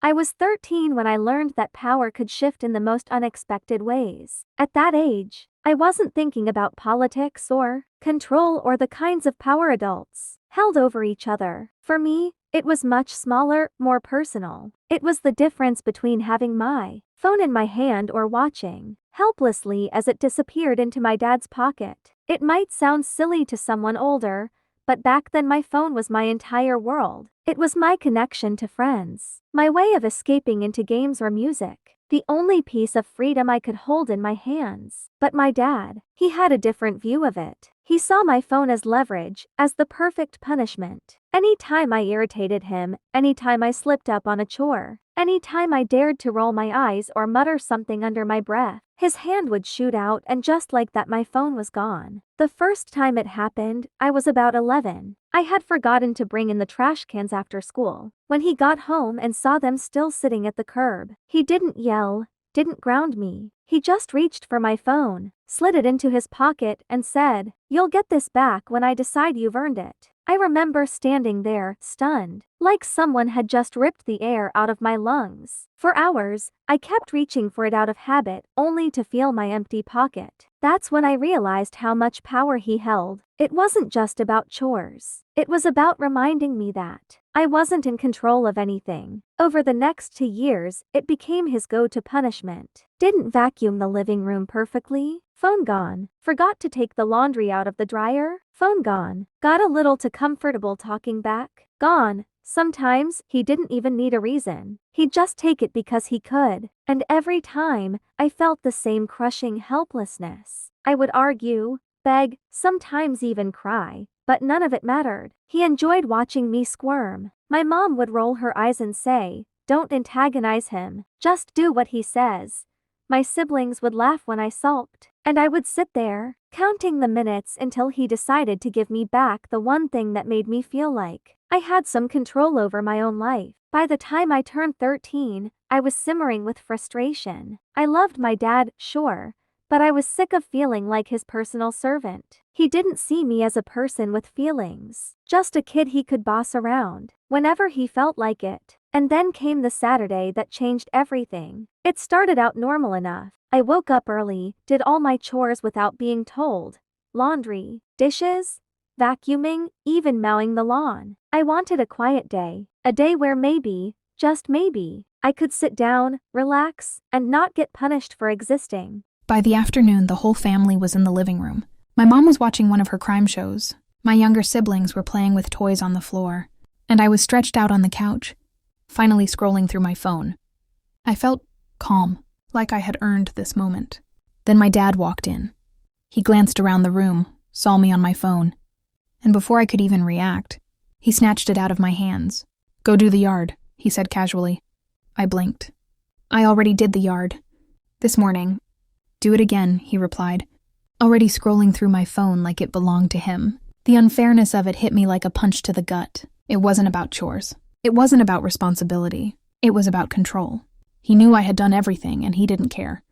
I was 13 when I learned that power could shift in the most unexpected ways. At that age, I wasn't thinking about politics or control or the kinds of power adults held over each other. For me, it was much smaller, more personal. It was the difference between having my phone in my hand or watching helplessly as it disappeared into my dad's pocket. It might sound silly to someone older, but back then my phone was my entire world. It was my connection to friends, my way of escaping into games or music, the only piece of freedom I could hold in my hands. But my dad, he had a different view of it. He saw my phone as leverage, as the perfect punishment. Anytime I irritated him, anytime I slipped up on a chore, anytime I dared to roll my eyes or mutter something under my breath, his hand would shoot out, and just like that my phone was gone. The first time it happened, I was about 11. I had forgotten to bring in the trash cans after school. When he got home and saw them still sitting at the curb, he didn't yell, didn't ground me. He just reached for my phone, slid it into his pocket, and said, "You'll get this back when I decide you've earned it." I remember standing there, stunned, like someone had just ripped the air out of my lungs. For hours, I kept reaching for it out of habit, only to feel my empty pocket. That's when I realized how much power he held. It wasn't just about chores. It was about reminding me that I wasn't in control of anything. Over the next 2 years, it became his go-to punishment. Didn't vacuum the living room perfectly? Phone gone. Forgot to take the laundry out of the dryer? Phone gone. Got a little too comfortable talking back? Gone. Sometimes, he didn't even need a reason. He'd just take it because he could. And every time, I felt the same crushing helplessness. I would argue, beg, sometimes even cry, but none of it mattered. He enjoyed watching me squirm. My mom would roll her eyes and say, "Don't antagonize him, just do what he says." My siblings would laugh when I sulked, and I would sit there, counting the minutes until he decided to give me back the one thing that made me feel like I had some control over my own life. By the time I turned 13, I was simmering with frustration. I loved my dad, sure, but I was sick of feeling like his personal servant. He didn't see me as a person with feelings, just a kid he could boss around whenever he felt like it. And then came the Saturday that changed everything. It started out normal enough. I woke up early, did all my chores without being told. Laundry, dishes, vacuuming, even mowing the lawn. I wanted a quiet day. A day where maybe, just maybe, I could sit down, relax, and not get punished for existing. By the afternoon, the whole family was in the living room. My mom was watching one of her crime shows. My younger siblings were playing with toys on the floor. And I was stretched out on the couch, finally scrolling through my phone. I felt calm, like I had earned this moment. Then my dad walked in. He glanced around the room, saw me on my phone, and before I could even react, he snatched it out of my hands. "Go do the yard," he said casually. I blinked. "I already did the yard. This morning." "Do it again," he replied, already scrolling through my phone like it belonged to him. The unfairness of it hit me like a punch to the gut. It wasn't about chores. It wasn't about responsibility. It was about control. He knew I had done everything, and he didn't care.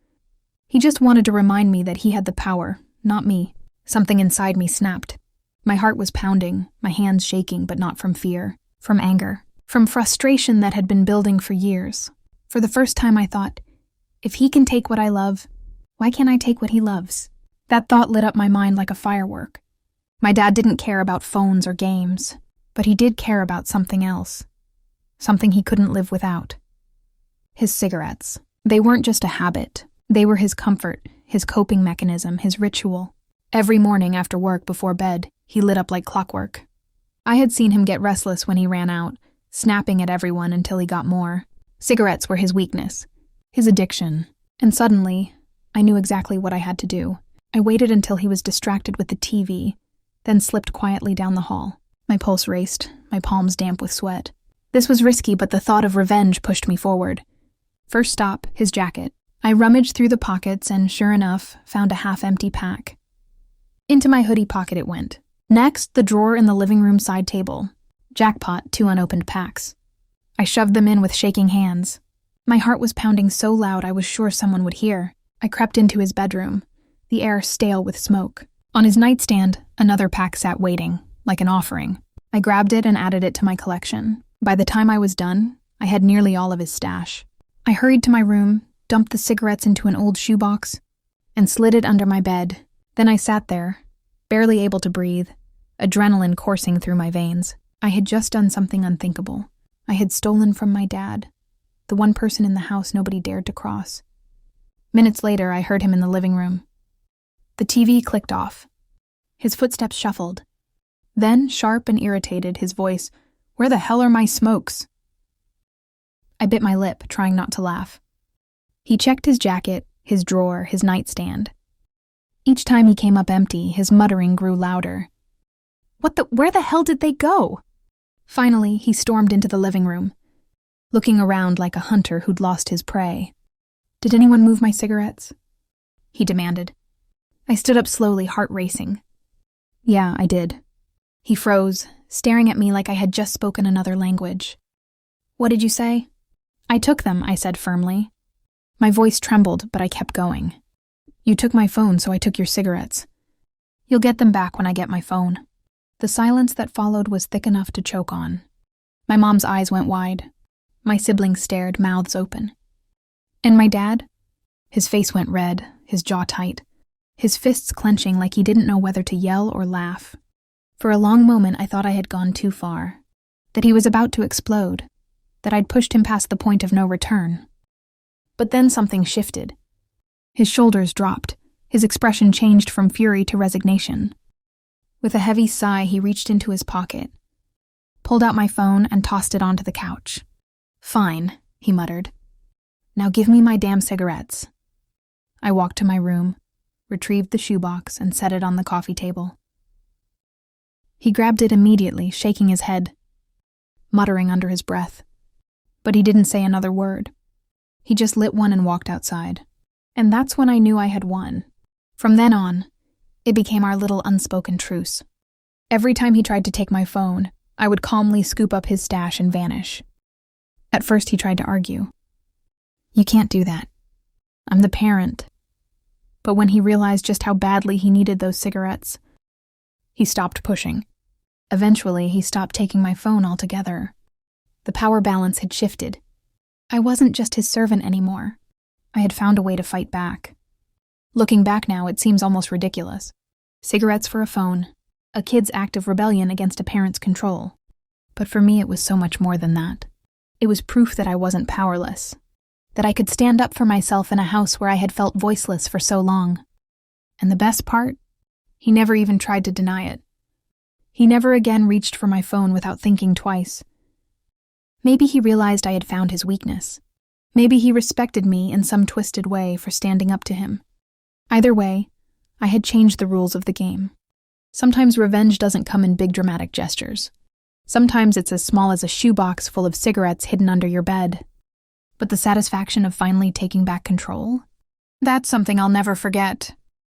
He just wanted to remind me that he had the power, not me. Something inside me snapped. My heart was pounding, my hands shaking, but not from fear, from anger, from frustration that had been building for years. For the first time I thought, if he can take what I love, why can't I take what he loves? That thought lit up my mind like a firework. My dad didn't care about phones or games, but he did care about something else. Something he couldn't live without. His cigarettes. They weren't just a habit. They were his comfort, his coping mechanism, his ritual. Every morning after work before bed, he lit up like clockwork. I had seen him get restless when he ran out, snapping at everyone until he got more. Cigarettes were his weakness, his addiction. And suddenly, I knew exactly what I had to do. I waited until he was distracted with the TV, then slipped quietly down the hall. My pulse raced, my palms damp with sweat. This was risky, but the thought of revenge pushed me forward. First stop, his jacket. I rummaged through the pockets and, sure enough, found a half-empty pack. Into my hoodie pocket it went. Next, the drawer in the living room side table. Jackpot, 2 unopened packs. I shoved them in with shaking hands. My heart was pounding so loud I was sure someone would hear. I crept into his bedroom, the air stale with smoke. On his nightstand, another pack sat waiting, like an offering. I grabbed it and added it to my collection. By the time I was done, I had nearly all of his stash. I hurried to my room, dumped the cigarettes into an old shoebox, and slid it under my bed. Then I sat there, barely able to breathe, adrenaline coursing through my veins. I had just done something unthinkable. I had stolen from my dad, the one person in the house nobody dared to cross. Minutes later, I heard him in the living room. The TV clicked off. His footsteps shuffled. Then, sharp and irritated, his voice, "Where the hell are my smokes?" I bit my lip, trying not to laugh. He checked his jacket, his drawer, his nightstand. Each time he came up empty, his muttering grew louder. Where the hell did they go? Finally, he stormed into the living room, looking around like a hunter who'd lost his prey. "Did anyone move my cigarettes?" he demanded. I stood up slowly, heart racing. "Yeah, I did." He froze, staring at me like I had just spoken another language. "What did you say?" "I took them," I said firmly. My voice trembled, but I kept going. "You took my phone, so I took your cigarettes. You'll get them back when I get my phone." The silence that followed was thick enough to choke on. My mom's eyes went wide. My siblings stared, mouths open. And my dad? His face went red, his jaw tight, his fists clenching like he didn't know whether to yell or laugh. For a long moment, I thought I had gone too far, that he was about to explode, that I'd pushed him past the point of no return. But then something shifted. His shoulders dropped, his expression changed from fury to resignation. With a heavy sigh, he reached into his pocket, pulled out my phone, and tossed it onto the couch. "Fine," he muttered. "Now give me my damn cigarettes." I walked to my room, retrieved the shoebox, and set it on the coffee table. He grabbed it immediately, shaking his head, muttering under his breath. But he didn't say another word. He just lit one and walked outside. And that's when I knew I had won. From then on, it became our little unspoken truce. Every time he tried to take my phone, I would calmly scoop up his stash and vanish. At first he tried to argue. "You can't do that. I'm the parent." But when he realized just how badly he needed those cigarettes, he stopped pushing. Eventually, he stopped taking my phone altogether. The power balance had shifted. I wasn't just his servant anymore. I had found a way to fight back. Looking back now, it seems almost ridiculous. Cigarettes for a phone, a kid's act of rebellion against a parent's control. But for me, it was so much more than that. It was proof that I wasn't powerless, that I could stand up for myself in a house where I had felt voiceless for so long. And the best part? He never even tried to deny it. He never again reached for my phone without thinking twice. Maybe he realized I had found his weakness. Maybe he respected me in some twisted way for standing up to him. Either way, I had changed the rules of the game. Sometimes revenge doesn't come in big dramatic gestures. Sometimes it's as small as a shoebox full of cigarettes hidden under your bed. But the satisfaction of finally taking back control? That's something I'll never forget.